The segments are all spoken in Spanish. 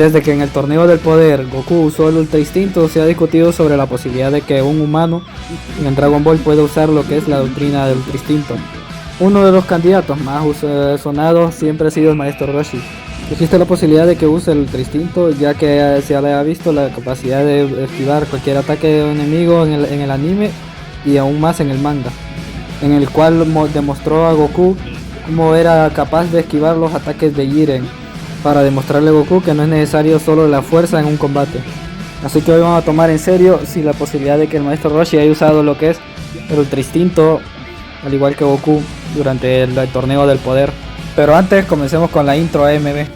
Antes de que en el torneo del poder Goku usó el Ultra Instinto, se ha discutido sobre la posibilidad de que un humano en Dragon Ball pueda usar lo que es la doctrina del Ultra Instinto. Uno de los candidatos más sonados siempre ha sido el Maestro Roshi. Existe la posibilidad de que use el Ultra Instinto, ya que se le ha visto la capacidad de esquivar cualquier ataque de enemigo en el anime y aún más en el manga, en el cual demostró a Goku cómo era capaz de esquivar los ataques de Jiren, para demostrarle a Goku que no es necesario solo la fuerza en un combate. Así que hoy vamos a tomar en serio si la posibilidad de que el Maestro Roshi haya usado lo que es el Ultra Instinto, al igual que Goku, durante el torneo del poder. Pero antes comencemos con la intro AMV.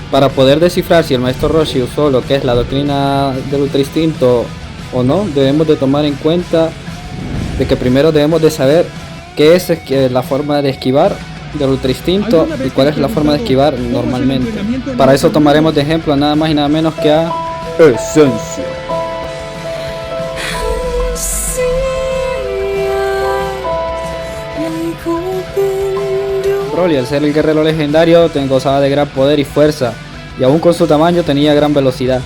Para poder descifrar si el Maestro Roshi usó lo que es la doctrina del Ultra Instinto o no, debemos de tomar en cuenta de que primero debemos de saber qué es la forma de esquivar del Ultra Instinto y cuál es la forma de esquivar normalmente. Para eso tomaremos de ejemplo nada más y nada menos que a Esencia. Broly, al ser el guerrero legendario, gozaba de gran poder y fuerza, y aún con su tamaño tenía gran velocidad,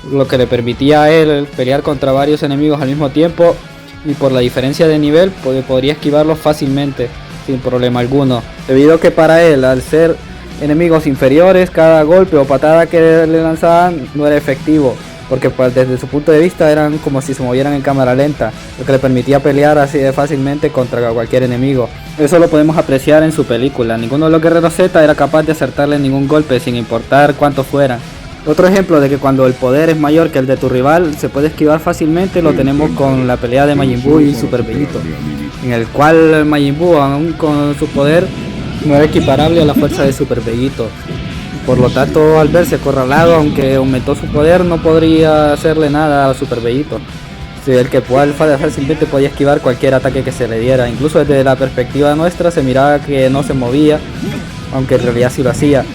lo que le permitía a él pelear contra varios enemigos al mismo tiempo, y por la diferencia de nivel podría esquivarlos fácilmente, sin problema alguno, debido a que para él, al ser enemigos inferiores, cada golpe o patada que le lanzaban no era efectivo, porque pues, desde su punto de vista eran como si se movieran en cámara lenta, lo que le permitía pelear así de fácilmente contra cualquier enemigo. Eso lo podemos apreciar en su película. Ninguno de los guerreros Z era capaz de acertarle ningún golpe sin importar cuántos fueran. Otro ejemplo de que cuando el poder es mayor que el de tu rival se puede esquivar fácilmente lo tenemos con la pelea de Majin Buu y Super Vegito, en el cual Majin Buu, aún con su poder, no era equiparable a la fuerza de Super Vegito. Por lo tanto, al verse acorralado, aunque aumentó su poder, no podría hacerle nada a Super Vegito, el que fácilmente podía esquivar cualquier ataque que se le diera. Incluso desde la perspectiva nuestra se miraba que no se movía, aunque en realidad sí lo hacía,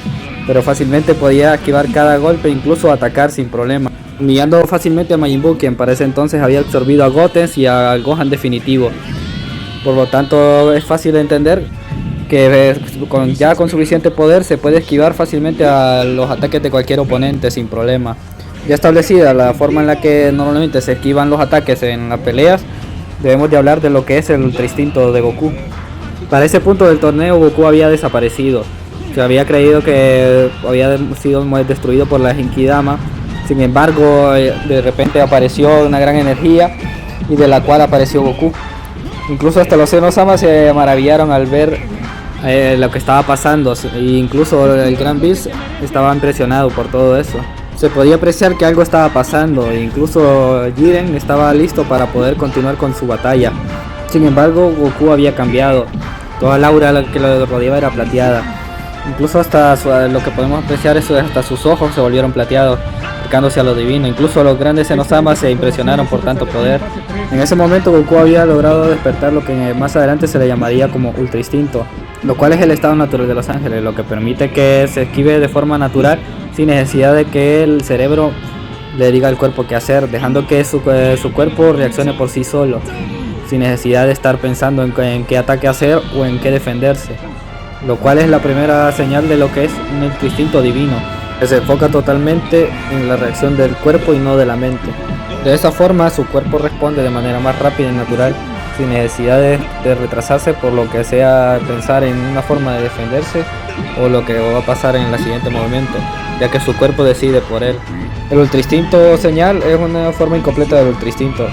pero fácilmente podía esquivar cada golpe, incluso atacar sin problema, humillando fácilmente a Majin Buu, quien para ese entonces había absorbido a Goten y a Gohan definitivo. Por lo tanto, es fácil de entender que ya con suficiente poder se puede esquivar fácilmente a los ataques de cualquier oponente sin problema. Ya establecida la forma en la que normalmente se esquivan los ataques en las peleas, debemos de hablar de lo que es el Ultra Instinto de Goku. Para ese punto del torneo Goku había desaparecido, se había creído que había sido destruido por la Genkidama. Sin embargo, de repente apareció una gran energía y de la cual apareció Goku. Incluso hasta los Zenosama se maravillaron al ver lo que estaba pasando, e incluso el Gran Beast estaba impresionado por todo eso. Se podía apreciar que algo estaba pasando e incluso Jiren estaba listo para poder continuar con su batalla. Sin embargo, Goku había cambiado, toda la aura que lo rodeaba era plateada. Incluso hasta lo que podemos apreciar es hasta sus ojos se volvieron plateados, acercándose a lo divino. Incluso los grandes Zenosama se impresionaron por tanto poder. En ese momento Goku había logrado despertar lo que más adelante se le llamaría como Ultra Instinto, lo cual es el estado natural de los ángeles, lo que permite que se esquive de forma natural sin necesidad de que el cerebro le diga al cuerpo qué hacer, dejando que su cuerpo reaccione por sí solo, sin necesidad de estar pensando en qué ataque hacer o en qué defenderse, lo cual es la primera señal de lo que es un instinto divino, que se enfoca totalmente en la reacción del cuerpo y no de la mente. De esa forma su cuerpo responde de manera más rápida y natural, sin necesidad de retrasarse por lo que sea pensar en una forma de defenderse o lo que va a pasar en el siguiente movimiento, ya que su cuerpo decide por él. El Ultra Instinto señal es una forma incompleta del Ultra Instinto,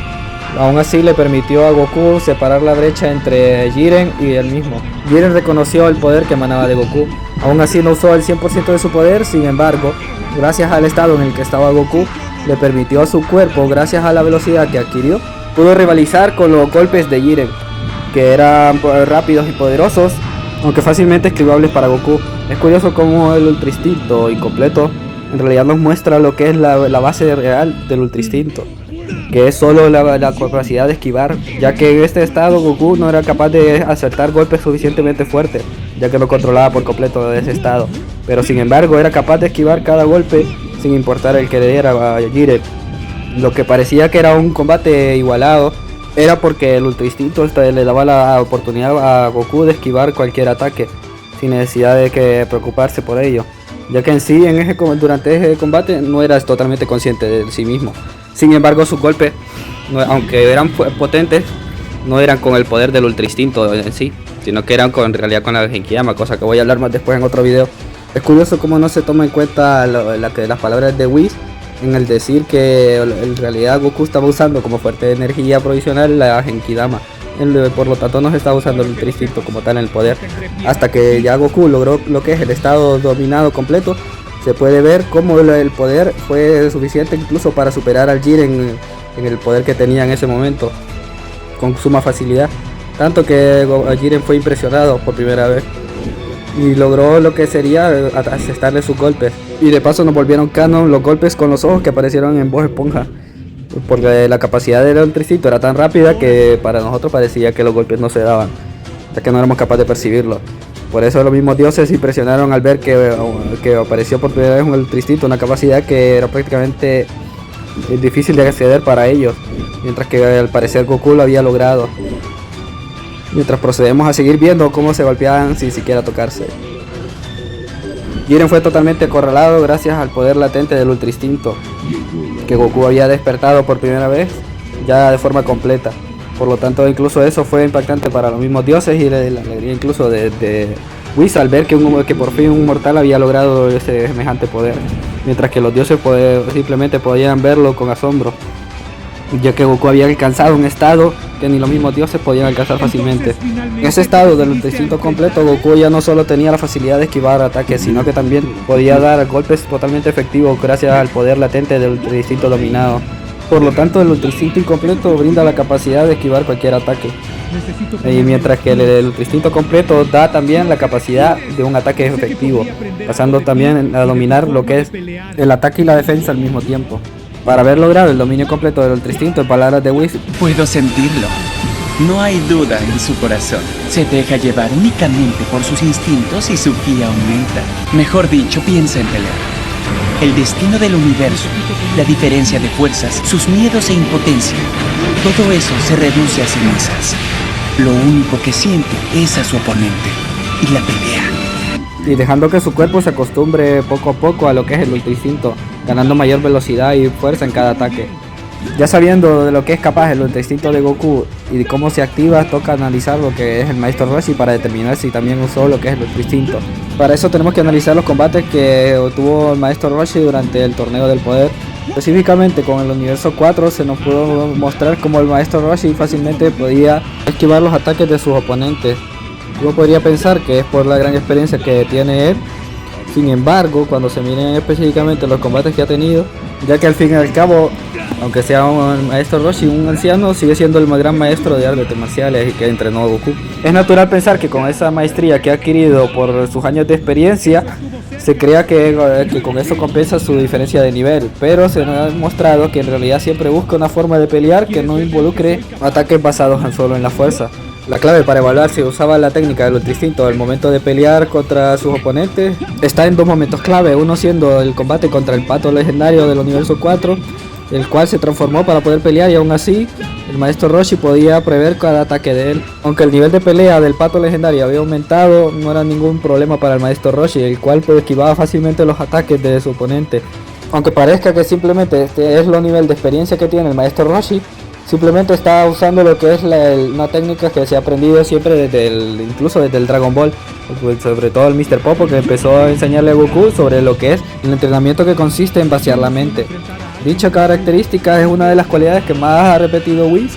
Aún así le permitió a Goku separar la brecha entre Jiren y él mismo. Jiren reconoció el poder que emanaba de Goku. Aún así no usó el 100% de su poder, sin embargo, gracias al estado en el que estaba Goku, le permitió a su cuerpo, gracias a la velocidad que adquirió, pudo rivalizar con los golpes de Jiren, que eran rápidos y poderosos, aunque fácilmente esquivables para Goku. Es curioso cómo el Ultra Instinto incompleto en realidad nos muestra lo que es la base real del Ultra Instinto, que es solo la capacidad de esquivar, ya que en este estado Goku no era capaz de acertar golpes suficientemente fuertes, ya que no controlaba por completo de ese estado, pero sin embargo era capaz de esquivar cada golpe sin importar el que le diera a Jiren. Lo que parecía que era un combate igualado era porque el Ultra Instinto le daba la oportunidad a Goku de esquivar cualquier ataque sin necesidad de que preocuparse por ello, ya que en sí durante ese combate no era totalmente consciente de sí mismo. Sin embargo, sus golpes, aunque eran potentes, no eran con el poder del Ultra Instinto en sí, sino que eran en realidad con la Genkidama, cosa que voy a hablar más después en otro video. Es curioso cómo no se toma en cuenta las palabras de Whis en el decir que en realidad Goku estaba usando como fuente de energía provisional la Genkidama. Por lo tanto no se estaba usando el Ultra Instinto como tal en el poder. Hasta que ya Goku logró lo que es el estado dominado completo, se puede ver cómo el poder fue suficiente incluso para superar al Jiren en el poder que tenía en ese momento con suma facilidad, tanto que Jiren fue impresionado por primera vez y logró lo que sería asestarle sus golpes. Y de paso nos volvieron canon los golpes con los ojos que aparecieron en Bob Esponja, porque la capacidad del Ultra Instinto era tan rápida que para nosotros parecía que los golpes no se daban, ya que no éramos capaces de percibirlo. Por eso los mismos dioses se impresionaron al ver que apareció por primera vez un Ultra Instinto, una capacidad que era prácticamente difícil de acceder para ellos, mientras que al parecer Goku lo había logrado. Mientras procedemos a seguir viendo cómo se golpeaban sin siquiera tocarse. Jiren fue totalmente acorralado gracias al poder latente del Ultra Instinto, que Goku había despertado por primera vez ya de forma completa. Por lo tanto, incluso eso fue impactante para los mismos dioses y la alegría incluso de Whis al ver que por fin un mortal había logrado ese semejante poder, mientras que los dioses simplemente podían verlo con asombro, ya que Goku había alcanzado un estado que ni los mismos dioses podían alcanzar fácilmente. En ese estado del Ultra Instinto completo, Goku ya no solo tenía la facilidad de esquivar ataques, sino que también podía dar golpes totalmente efectivos gracias al poder latente del Ultra Instinto dominado. Por lo tanto, el Ultra Instinto incompleto brinda la capacidad de esquivar cualquier ataque, y mientras que el Ultra Instinto completo da también la capacidad de un ataque efectivo, pasando también a dominar lo que es el ataque y la defensa al mismo tiempo. Para haber logrado el dominio completo del Ultra Instinto, en palabras de Whis, puedo sentirlo. No hay duda en su corazón. Se deja llevar únicamente por sus instintos y su ki aumenta. Mejor dicho, piensa en pelear. El destino del universo, la diferencia de fuerzas, sus miedos e impotencia, todo eso se reduce a cenizas. Lo único que siente es a su oponente y la pelea. Y dejando que su cuerpo se acostumbre poco a poco a lo que es el Ultra Instinto, ganando mayor velocidad y fuerza en cada ataque. Ya sabiendo de lo que es capaz el Ultra Instinto de Goku y de cómo se activa, toca analizar lo que es el Maestro Roshi para determinar si también usó lo que es el Ultra Instinto. Para eso tenemos que analizar los combates que tuvo el Maestro Roshi durante el Torneo del Poder. Específicamente con el Universo 4 se nos pudo mostrar cómo el Maestro Roshi fácilmente podía esquivar los ataques de sus oponentes. Uno podría pensar que es por la gran experiencia que tiene él. Sin embargo, cuando se miren específicamente los combates que ha tenido, ya que al fin y al cabo, aunque sea un Maestro Roshi, un anciano, sigue siendo el más gran maestro de artes marciales y que entrenó a Goku. Es natural pensar que con esa maestría que ha adquirido por sus años de experiencia, se crea que con eso compensa su diferencia de nivel, pero se nos ha demostrado que en realidad siempre busca una forma de pelear que no involucre ataques basados solo en la fuerza. La clave para evaluar si usaba la técnica del Ultra Instinto al momento de pelear contra sus oponentes está en dos momentos clave, uno siendo el combate contra el pato legendario del Universo 4, el cual se transformó para poder pelear y aún así el Maestro Roshi podía prever cada ataque de él. Aunque el nivel de pelea del pato legendario había aumentado, no era ningún problema para el Maestro Roshi, el cual esquivaba fácilmente los ataques de su oponente. Aunque parezca que simplemente este es el nivel de experiencia que tiene el Maestro Roshi, simplemente está usando lo que es una técnica que se ha aprendido siempre incluso desde el Dragon Ball, sobre todo el Mr. Popo, que empezó a enseñarle a Goku sobre lo que es el entrenamiento, que consiste en vaciar la mente. Dicha característica es una de las cualidades que más ha repetido Whis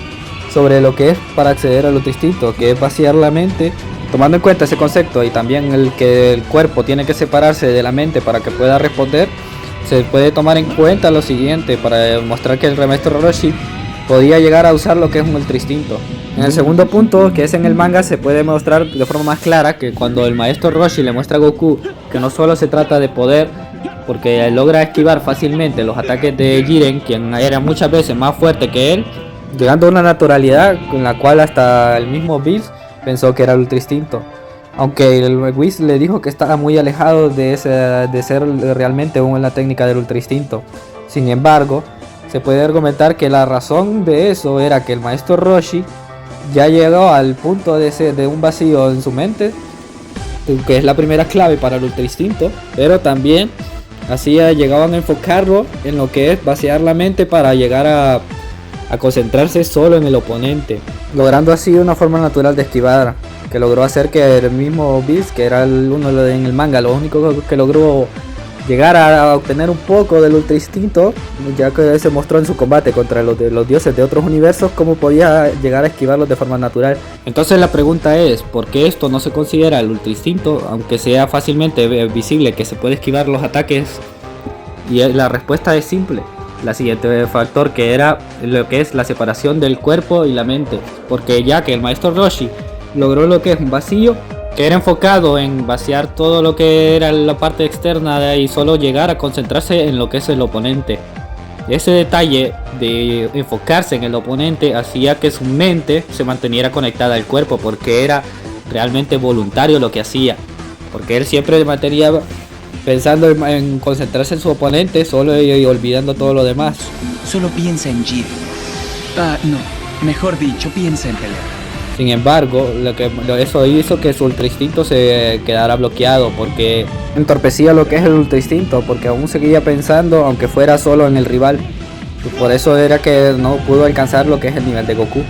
sobre lo que es para acceder al Ultra Instinto, que es vaciar la mente. Tomando en cuenta ese concepto y también el que el cuerpo tiene que separarse de la mente para que pueda responder, se puede tomar en cuenta lo siguiente para demostrar que el maestro Roshi podía llegar a usar lo que es un Ultra Instinto. En el segundo punto, que es en el manga, se puede mostrar de forma más clara que cuando el maestro Roshi le muestra a Goku que no solo se trata de poder, porque logra esquivar fácilmente los ataques de Jiren, quien era muchas veces más fuerte que él, llegando a una naturalidad con la cual hasta el mismo Bills pensó que era el Ultra Instinto. Aunque el Whis le dijo que estaba muy alejado de ser realmente una técnica del Ultra Instinto. Sin embargo, se puede argumentar que la razón de eso era que el maestro Roshi ya llegó al punto de un vacío en su mente, que es la primera clave para el Ultra Instinto, pero también así llegaban a enfocarlo en lo que es vaciar la mente para llegar a concentrarse solo en el oponente, logrando así una forma natural de esquivar, que logró hacer que el mismo Bills, que era uno en el manga, lo único que logró llegar a obtener un poco del Ultra Instinto, ya que se mostró en su combate contra los dioses de otros universos cómo podía llegar a esquivarlos de forma natural. Entonces la pregunta es, ¿por qué esto no se considera el Ultra Instinto, aunque sea fácilmente visible que se puede esquivar los ataques? Y la respuesta es simple. La siguiente factor, que era lo que es la separación del cuerpo y la mente, porque ya que el maestro Roshi logró lo que es un vacío, que era enfocado en vaciar todo lo que era la parte externa y solo llegar a concentrarse en lo que es el oponente. Ese detalle de enfocarse en el oponente hacía que su mente se manteniera conectada al cuerpo, porque era realmente voluntario lo que hacía, porque él siempre mantenía pensando en concentrarse en su oponente solo y olvidando todo lo demás. Solo piensa en Jiren. No, mejor dicho, piensa en pelear. Sin embargo, eso hizo que su Ultra Instinto se quedara bloqueado, porque entorpecía lo que es el Ultra Instinto, porque aún seguía pensando, aunque fuera solo en el rival. Por eso era que no pudo alcanzar lo que es el nivel de Goku.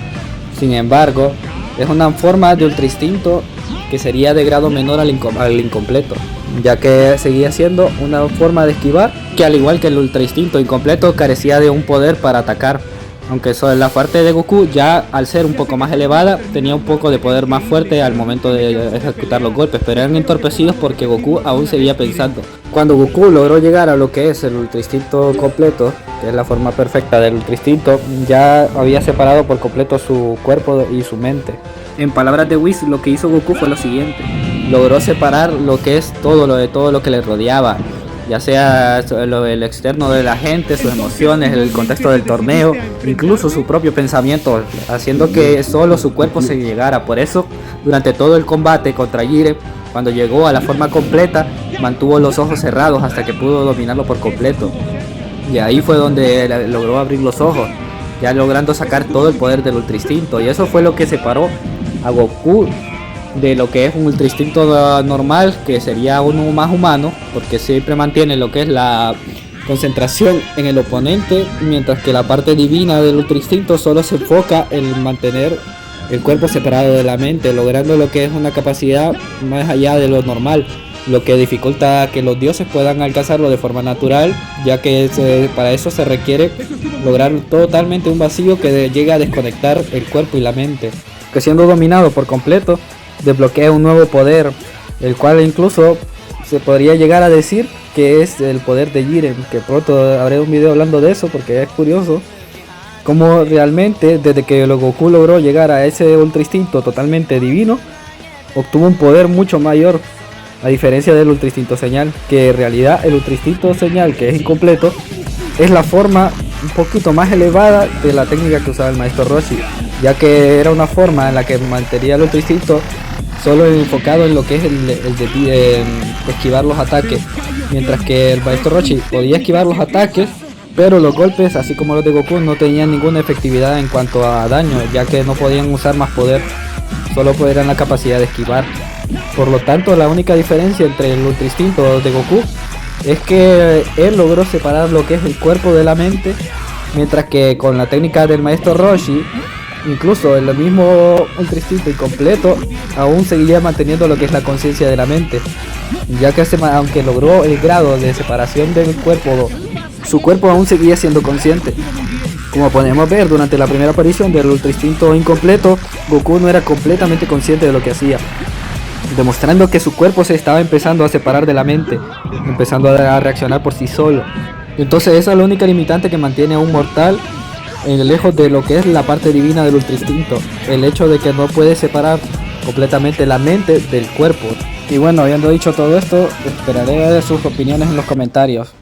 Sin embargo, es una forma de Ultra Instinto que sería de grado menor al incompleto, ya que seguía siendo una forma de esquivar que, al igual que el Ultra Instinto incompleto, carecía de un poder para atacar. Aunque sobre la parte de Goku, ya al ser un poco más elevada, tenía un poco de poder más fuerte al momento de ejecutar los golpes, pero eran entorpecidos porque Goku aún seguía pensando. Cuando Goku logró llegar a lo que es el Ultra Instinto completo, que es la forma perfecta del Ultra Instinto, ya había separado por completo su cuerpo y su mente. En palabras de Whis, lo que hizo Goku fue lo siguiente: logró separar lo que es todo lo que le rodeaba, ya sea el externo de la gente, sus emociones, el contexto del torneo, incluso su propio pensamiento, haciendo que solo su cuerpo se llegara. Por eso, durante todo el combate contra Jiren, cuando llegó a la forma completa, mantuvo los ojos cerrados hasta que pudo dominarlo por completo. Y ahí fue donde logró abrir los ojos, ya logrando sacar todo el poder del Ultra Instinto. Y eso fue lo que separó a Goku de lo que es un Ultra Instinto normal, que sería uno más humano, porque siempre mantiene lo que es la concentración en el oponente, mientras que la parte divina del Ultra Instinto solo se enfoca en mantener el cuerpo separado de la mente, logrando lo que es una capacidad más allá de lo normal, lo que dificulta que los dioses puedan alcanzarlo de forma natural, ya que para eso se requiere lograr totalmente un vacío que llegue a desconectar el cuerpo y la mente, que siendo dominado por completo desbloquea un nuevo poder, el cual incluso se podría llegar a decir que es el poder de Jiren, que pronto haré un video hablando de eso porque es curioso como realmente desde que Goku logró llegar a ese Ultra Instinto totalmente divino, obtuvo un poder mucho mayor, a diferencia del Ultra Instinto Señal, que en realidad el Ultra Instinto Señal, que es incompleto, es la forma un poquito más elevada de la técnica que usaba el maestro Roshi, ya que era una forma en la que mantenía el Ultra Instinto solo enfocado en lo que es el de esquivar los ataques, mientras que el maestro Roshi podía esquivar los ataques, pero los golpes, así como los de Goku, no tenían ninguna efectividad en cuanto a daño, ya que no podían usar más poder, solo eran la capacidad de esquivar. Por lo tanto, la única diferencia entre el Ultra Instinto de Goku es que él logró separar lo que es el cuerpo de la mente, Mientras que con la técnica del maestro Roshi, incluso el mismo Ultra Instinto incompleto aún seguía manteniendo lo que es la conciencia de la mente, ya que aunque logró el grado de separación del cuerpo, su cuerpo aún seguía siendo consciente. Como podemos ver, durante la primera aparición del Ultra Instinto incompleto, Goku no era completamente consciente de lo que hacía, demostrando que su cuerpo se estaba empezando a separar de la mente, empezando a reaccionar por sí solo. Entonces esa es la única limitante que mantiene a un mortal lejos de lo que es la parte divina del Ultra Instinto, el hecho de que no puede separar completamente la mente del cuerpo. Y bueno, habiendo dicho todo esto, esperaré sus opiniones en los comentarios.